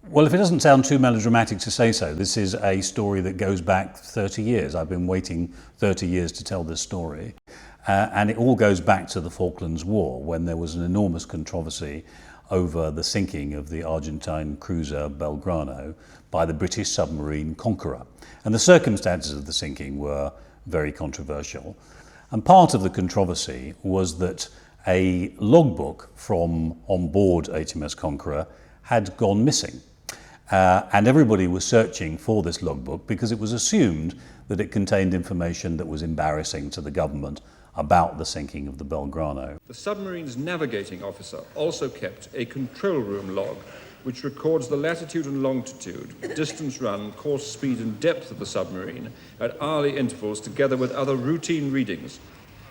Well, if it doesn't sound too melodramatic to say so, this is a story that goes back 30 years. I've been waiting 30 years to tell this story. And it all goes back to the Falklands War, when there was an enormous controversy over the sinking of the Argentine cruiser Belgrano by the British submarine Conqueror. And the circumstances of the sinking were very controversial. And part of the controversy was that a logbook from on board HMS Conqueror had gone missing. And everybody was searching for this logbook because it was assumed that it contained information that was embarrassing to the government about the sinking of the Belgrano. The submarine's navigating officer also kept a control room log which records the latitude and longitude, distance run, course speed and depth of the submarine at hourly intervals together with other routine readings.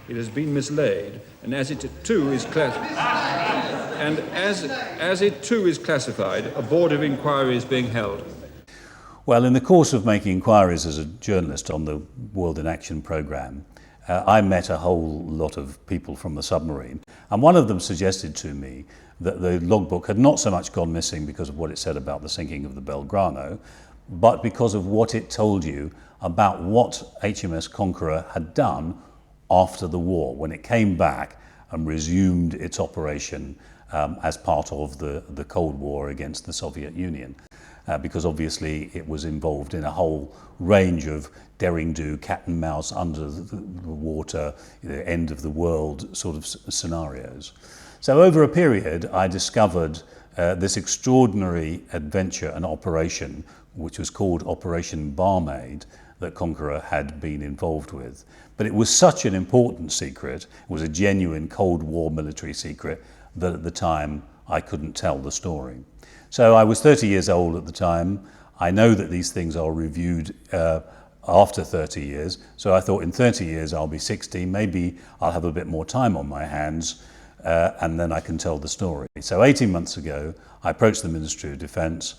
It has been mislaid, and as it too is classified, a board of inquiry is being held. Well, in the course of making inquiries as a journalist on the World in Action programme, I met a whole lot of people from the submarine, and one of them suggested to me that the logbook had not so much gone missing because of what it said about the sinking of the Belgrano, but because of what it told you about what HMS Conqueror had done after the war, when it came back and resumed its operation as part of the Cold War against the Soviet Union. Because obviously it was involved in a whole range of daring-do, cat and mouse, under the water, end of the world sort of scenarios. So over a period I discovered this extraordinary adventure and operation, which was called Operation Barmaid, that Conqueror had been involved with. But it was such an important secret, it was a genuine Cold War military secret, that at the time I couldn't tell the story. So I was 30 years old at the time. I know that these things are reviewed after 30 years, so I thought in 30 years I'll be 60, maybe I'll have a bit more time on my hands, and then I can tell the story. So 18 months ago, I approached the Ministry of Defence,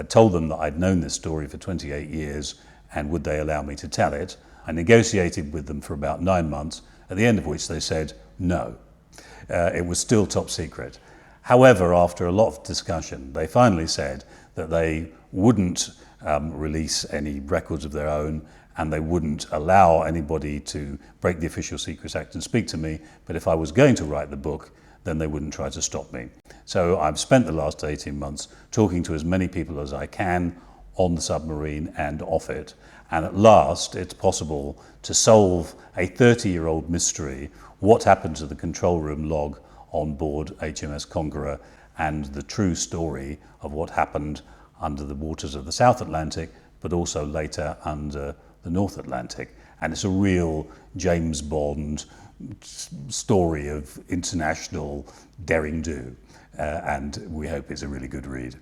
told them that I'd known this story for 28 years, and would they allow me to tell it. I negotiated with them for about 9 months, at the end of which they said no. It was still top secret. However, after a lot of discussion, they finally said that they wouldn't release any records of their own, and they wouldn't allow anybody to break the Official Secrets Act and speak to me, but if I was going to write the book, then they wouldn't try to stop me. So I've spent the last 18 months talking to as many people as I can on the submarine and off it, and at last it's possible to solve a 30-year-old mystery: what happened to the control room log on board HMS Conqueror, and the true story of what happened under the waters of the South Atlantic, but also later under the North Atlantic. And it's a real James Bond story of international daring-do, and we hope it's a really good read.